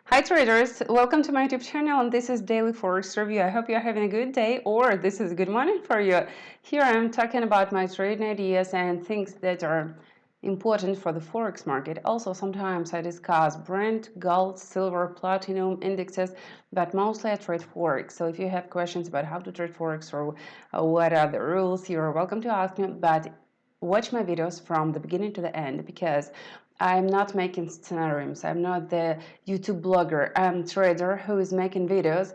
Hi traders, welcome to my YouTube channel, and this is Daily Forex Review. I hope you're having a good day, or this is a good morning for you. Here I'm talking about my trading ideas and things that are important for the Forex market. Also, sometimes I discuss Brent, gold, silver, platinum indexes, but mostly I trade Forex. So if you have questions about how to trade Forex or what are the rules, you're welcome to ask me, but watch my videos from the beginning to the end, because I'm not making scenarios. I'm not the YouTube blogger. I'm a trader who is making videos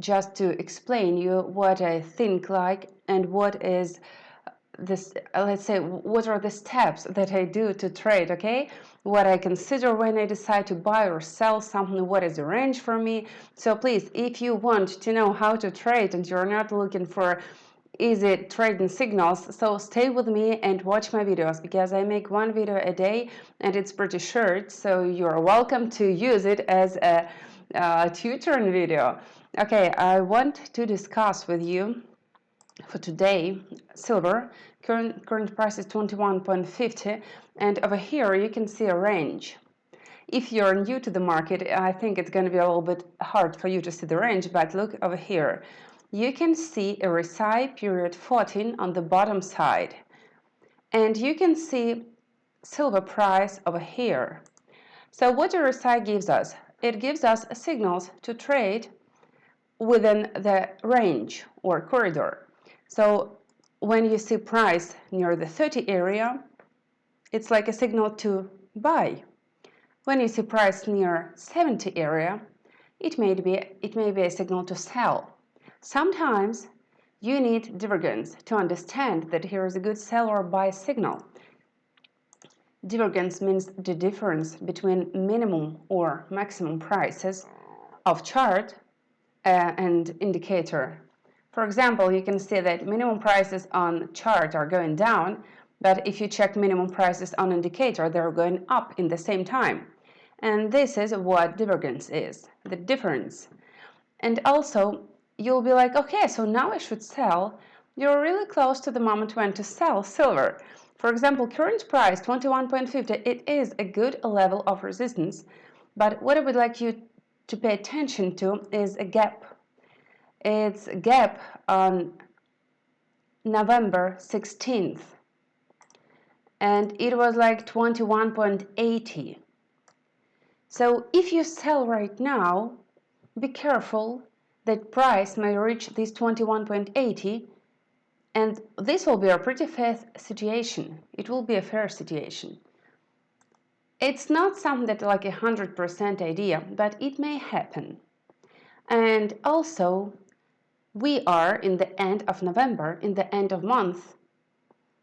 just to explain you what I think like and what is this, let's say, what are the steps that I do to trade, okay? What I consider when I decide to buy or sell something, what is the range for me. So please, if you want to know how to trade and you're not looking for easy trading signals, so stay with me and watch my videos, because I make one video a day and it's pretty short, so you're welcome to use it as a tutoring video. Okay, I want to discuss with you for today silver. Current price is 21.50, and over here you can see a range. If you're new to the market, I think it's going to be a little bit hard for you to see the range, but look over here. You can see a RSI period 14 on the bottom side, and you can see silver price over here. So what the RSI gives us? It gives us signals to trade within the range or corridor. So when you see price near the 30 area, it's like a signal to buy. When you see price near 70 area, it may be a signal to sell. Sometimes you need divergence to understand that here is a good sell or buy signal. Divergence means the difference between minimum or maximum prices of chart and indicator. For example, you can see that minimum prices on chart are going down, but if you check minimum prices on indicator, they're going up in the same time. And this is what divergence is, the difference. And also, you'll be like, okay, so now I should sell. You're really close to the moment when to sell silver. For example, current price 21.50, it is a good level of resistance, but what I would like you to pay attention to is a gap. It's a gap on November 16th, and it was like 21.80. So if you sell right now, be careful that price may reach this 21.80, and this will be a pretty fair situation. It will be a fair situation. It's not something that like 100% idea, but it may happen. And also, we are in the end of November, in the end of month,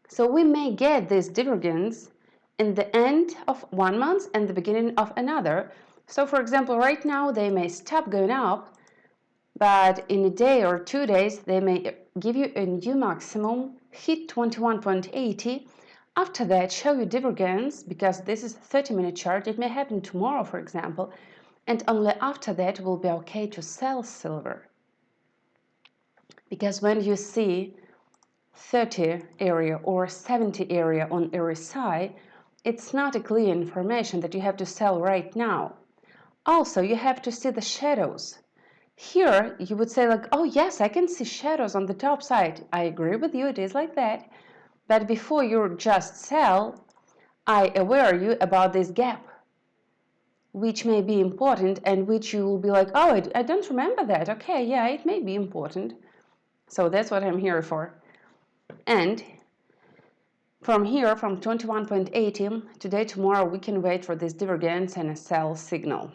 so we may get this divergence in the end of one month and the beginning of another. So for example, right now they may stop going up, but in a day or 2 days they may give you a new maximum, hit 21.80. After that, show you divergence, because this is a 30-minute chart. It may happen tomorrow, for example, and only after that will be okay to sell silver. Because when you see 30 area or 70 area on RSI, it's not a clear information that you have to sell right now. Also, you have to see the shadows. Here, you would say like, oh yes, I can see shadows on the top side. I agree with you, it is like that. But before you just sell, I aware you about this gap, which may be important and which you will be like, oh, I don't remember that. Okay, yeah, it may be important. So that's what I'm here for. And from here, from 21.80, today, tomorrow, we can wait for this divergence and a sell signal.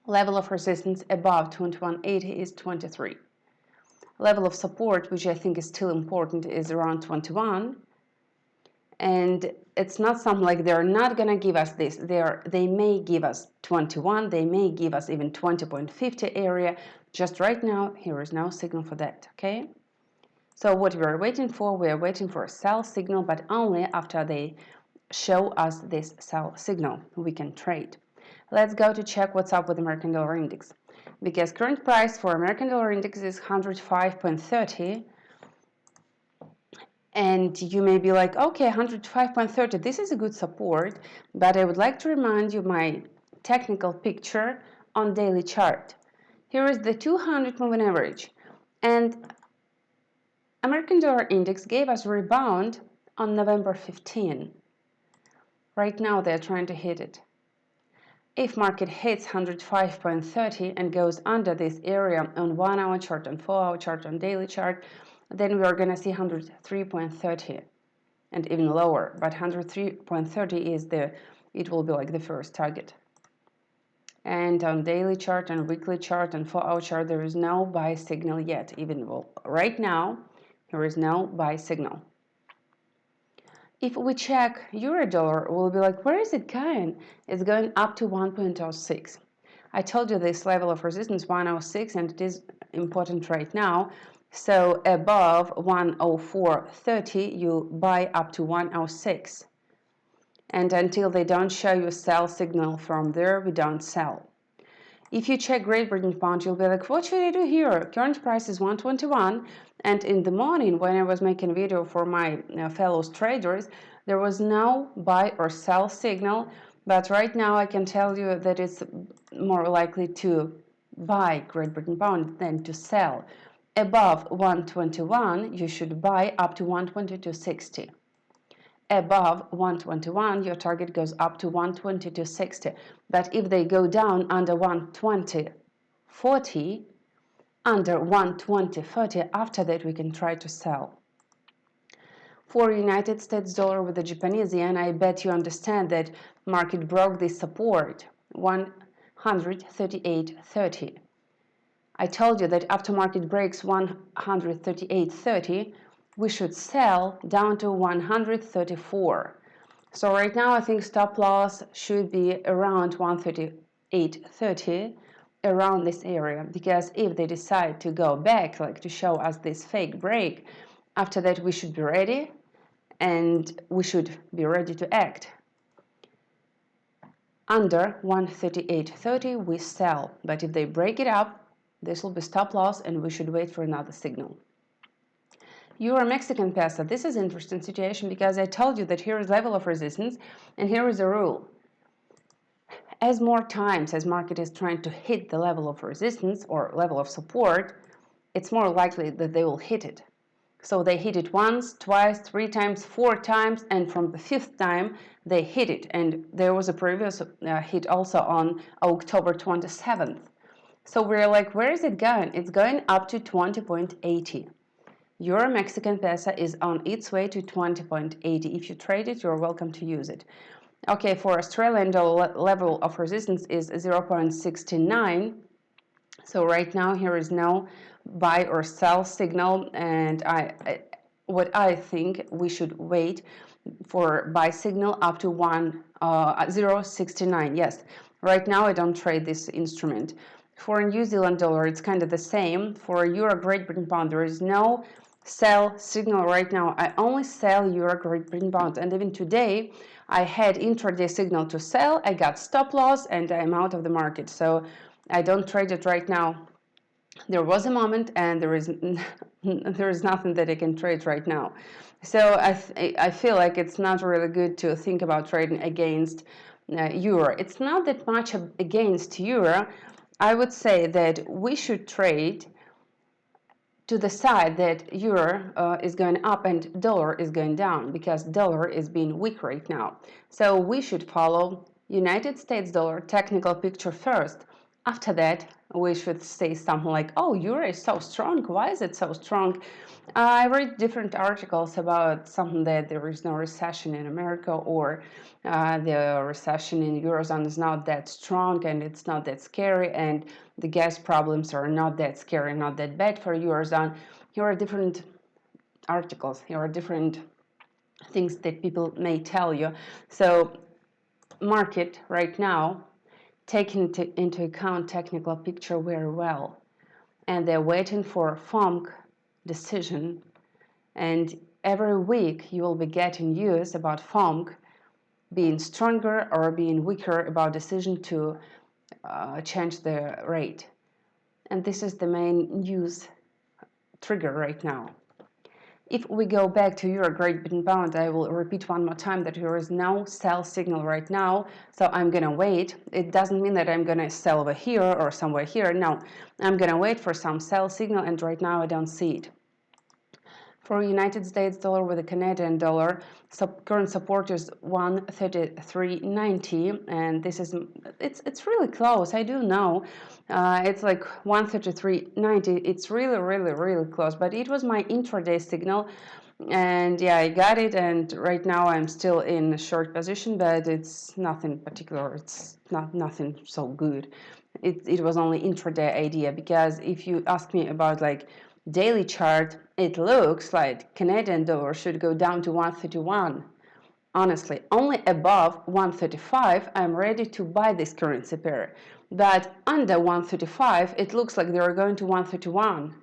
Level of resistance above 21.80 is 23. Level of support, which I think is still important, is around 21. And it's not something like they're not going to give us this. They may give us 21, they may give us even 20.50 area. Just right now, here is no signal for that, okay? So what we are waiting for, we are waiting for a sell signal, but only after they show us this sell signal, we can trade. Let's go to check what's up with American dollar index, because current price for American dollar index is 105.30. And you may be like, okay, 105.30, this is a good support, but I would like to remind you my technical picture on daily chart. Here is the 200 moving average, and American dollar index gave us a rebound on November 15. Right now they're trying to hit it. If market hits 105.30 and goes under this area on 1 hour chart, on 4 hour chart, on daily chart, then we are going to see 103.30 and even lower, but 103.30 is it will be like the first target. And on daily chart and weekly chart and 4 hour chart, there is no buy signal yet. Even right now, there is no buy signal. If we check euro dollar, we'll be like, where is it going? It's going up to 1.06. I told you this level of resistance 106, and it is important right now. So above 104.30, you buy up to 106. And until they don't show you a sell signal from there, we don't sell. If you check Great Britain pound, you'll be like, what should I do here? Current price is 121, and in the morning when I was making a video for my fellow traders, there was no buy or sell signal, but right now I can tell you that it's more likely to buy Great Britain pound than to sell. Above 121, you should buy up to 122.60. Above 121, your target goes up to 122.60. But if they go down under 120.40, under 120.30, after that we can try to sell. For United States dollar with the Japanese yen, I bet you understand that market broke this support, 138.30. I told you that after market breaks 138.30, we should sell down to 134. So right now I think stop loss should be around 138.30, around this area, because if they decide to go back, like to show us this fake break, after that we should be ready, and we should be ready to act. Under 138.30 we sell, but if they break it up, this will be stop loss and we should wait for another signal. Euro Mexican peso, this is an interesting situation because I told you that here is level of resistance and here is a rule. As more times as market is trying to hit the level of resistance or level of support, it's more likely that they will hit it. So they hit it once, twice, 3 times, 4 times, and from the 5th time they hit it. And there was a previous hit also on October 27th. So we're like, where is it going? It's going up to 20.80. Euro Mexican peso is on its way to 20.80. If you trade it, you're welcome to use it. Okay, for Australian dollar, level of resistance is 0.69. So right now here is no buy or sell signal, and what I think we should wait for buy signal up to 0.69. Yes, right now I don't trade this instrument. For New Zealand dollar, it's kind of the same. For Euro Great Britain pound, there is no sell signal right now. I only sell Euro Great Britain pound, and even today I had intraday signal to sell. I got stop loss and I'm out of the market, so I don't trade it right now. There was a moment and there is nothing that I can trade right now. So I feel like it's not really good to think about trading against euro. It's not that much against euro. I would say that we should trade to the side that euro is going up and dollar is going down, because dollar is being weak right now. So we should follow United States dollar technical picture first. After that, we should say something like, oh, euro is so strong. Why is it so strong? I read different articles about something that there is no recession in America, or the recession in Eurozone is not that strong and it's not that scary, and the gas problems are not that scary, not that bad for Eurozone. Here are different articles. Here are different things that people may tell you. So market right now taking into account technical picture very well, and they're waiting for FOMC decision, and every week you will be getting news about FOMC being stronger or being weaker about decision to change the rate, and this is the main news trigger right now. If we go back to Euro Great Britain Pound, I will repeat one more time that there is no sell signal right now, so I'm gonna wait. It doesn't mean that I'm gonna sell over here or somewhere here. No, I'm gonna wait for some sell signal, and right now I don't see it. For United States dollar with the Canadian dollar, current support is 133.90, and this is it's really close. I do know it's like 133.90. It's really close, but it was my intraday signal, and yeah, I got it, and right now I'm still in a short position, but it's nothing particular. It's nothing so good. It was only intraday idea, because if you ask me about like daily chart, it looks like Canadian dollar should go down to 131. Honestly, only above 135 I'm ready to buy this currency pair, but under 135 it looks like they are going to 131.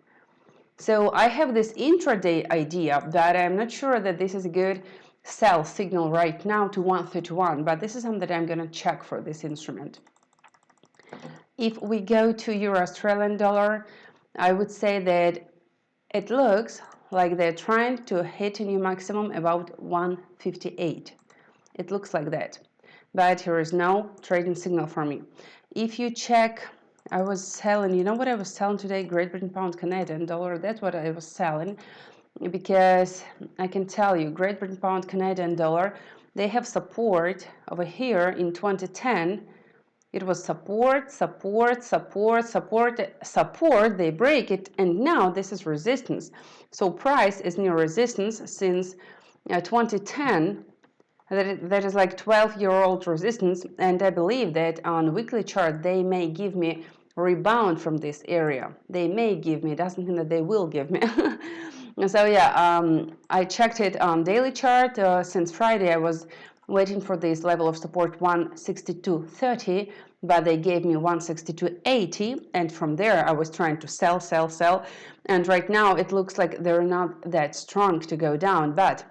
So I have this intraday idea that I'm not sure that this is a good sell signal right now to 131, but this is something that I'm going to check for this instrument. If we go to Euro Australian dollar, I would say that it looks like they're trying to hit a new maximum about 158. It looks like that, but here is no trading signal for me. If you check, I was selling, you know what I was selling today? Great Britain Pound Canadian dollar. That's what I was selling, because I can tell you, Great Britain Pound Canadian dollar, they have support over here in 2010. It was support, they break it, and now this is resistance. So price is near resistance since 2010. That is like 12-year-old resistance, and I believe that on weekly chart they may give me rebound from this area. They may give me, doesn't mean that they will give me. So yeah, I checked it on daily chart since Friday. I was waiting for this level of support 162.30, but they gave me 162.80, and from there I was trying to sell, and right now it looks like they're not that strong to go down, but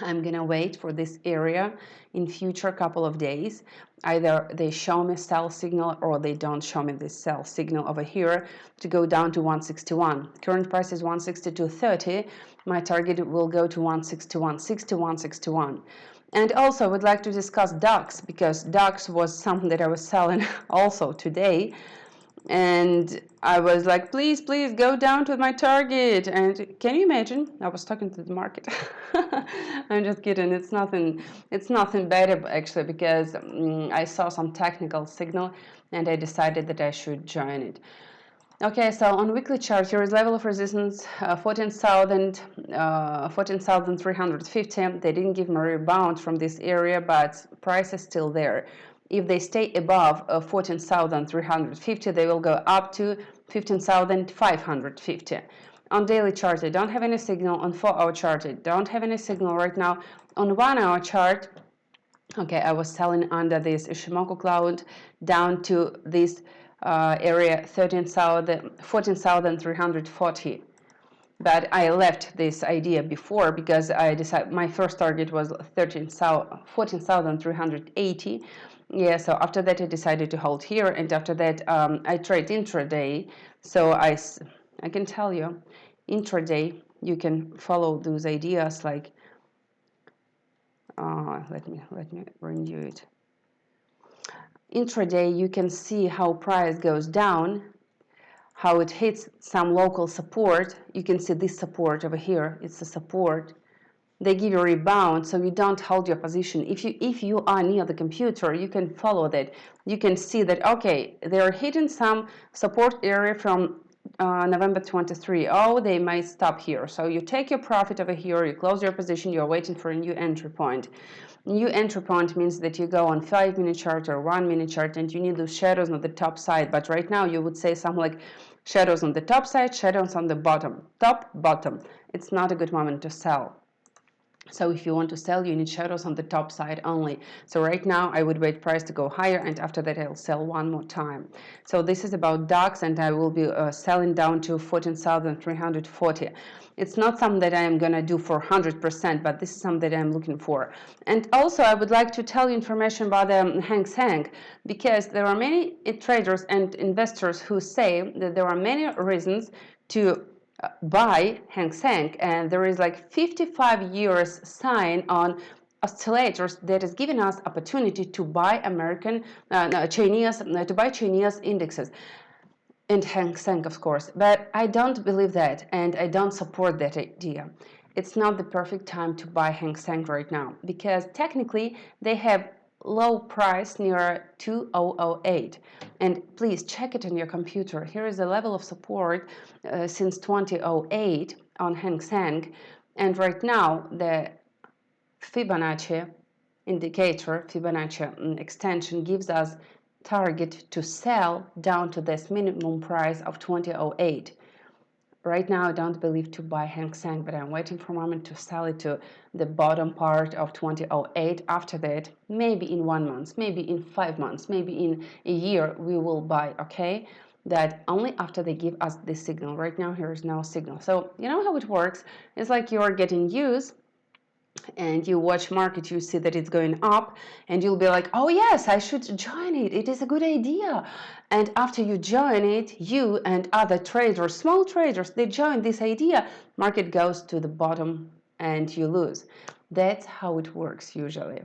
I'm gonna wait for this area in future couple of days. Either they show me sell signal or they don't show me this sell signal over here to go down to 161. Current price is 162.30. My target will go to 161.60, 161. And also I would like to discuss DAX, because DAX was something that I was selling also today. And I was like, please go down to my target. And can you imagine? I was talking to the market. I'm just kidding. It's nothing bad actually, because I saw some technical signal and I decided that I should join it. Okay, so on weekly chart, here is level of resistance 14,350. They didn't give me a rebound from this area, but price is still there. If they stay above 14,350, they will go up to 15,550. On daily chart, I don't have any signal. On 4-hour chart, I don't have any signal right now. On 1-hour chart, okay, I was selling under this Ishimoku cloud down to this area 14,340. But I left this idea before, because I decided my first target was 14,380. Yeah, so after that I decided to hold here, and after that I trade intraday. So I can tell you, intraday you can follow those ideas like let me renew it. Intraday you can see how price goes down, how it hits some local support. You can see this support over here, it's a support. They give you a rebound, so you don't hold your position. If you are near the computer, you can follow that. You can see that, okay, they're hitting some support area from November 23. Oh, they might stop here. So you take your profit over here, you close your position, you're waiting for a new entry point. New entry point means that you go on 5-minute chart or 1-minute chart, and you need those shadows on the top side. But right now you would say something like shadows on the top side, shadows on the bottom, top, bottom. It's not a good moment to sell. So if you want to sell, you need shadows on the top side only. So right now I would wait price to go higher, and after that I'll sell one more time. So this is about DAX, and I will be selling down to 14,340. It's not something that I am going to do for 100%, but this is something that I'm looking for. And also I would like to tell you information about the Hang Seng, because there are many traders and investors who say that there are many reasons to buy Hang Seng, and there is like 55 years sign on oscillators that is giving us opportunity to buy Chinese to buy Chinese indexes and Hang Seng, of course. But I don't believe that, and I don't support that idea. It's not the perfect time to buy Hang Seng right now because technically they have low price near 2008, and please check it on your computer. Here is the level of support since 2008 on Hang Seng, and right now the Fibonacci indicator, Fibonacci extension gives us target to sell down to this minimum price of 2008. Right now, I don't believe to buy Hang Seng, but I'm waiting for a moment to sell it to the bottom part of 2008. After that, maybe in 1 month, maybe in 5 months, maybe in a year, we will buy, okay? That only after they give us the signal. Right now, here is no signal. So, you know how it works? It's like you're getting news and you watch market, you see that it's going up, and you'll be like, oh yes, I should join it, it is a good idea. And after you join it, you and other traders, small traders, they join this idea, market goes to the bottom and you lose. That's how it works usually.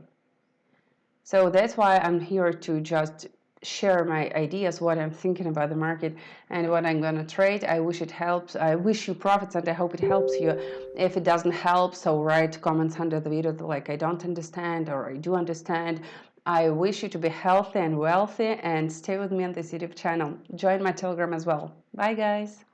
So that's why I'm here to just share my ideas, what I'm thinking about the market and what I'm going to trade. I wish it helps. I wish you profits and I hope it helps you. If it doesn't help, so write comments under the video like I don't understand or I do understand. I wish you to be healthy and wealthy and stay with me on this YouTube channel. Join my Telegram as well. Bye guys.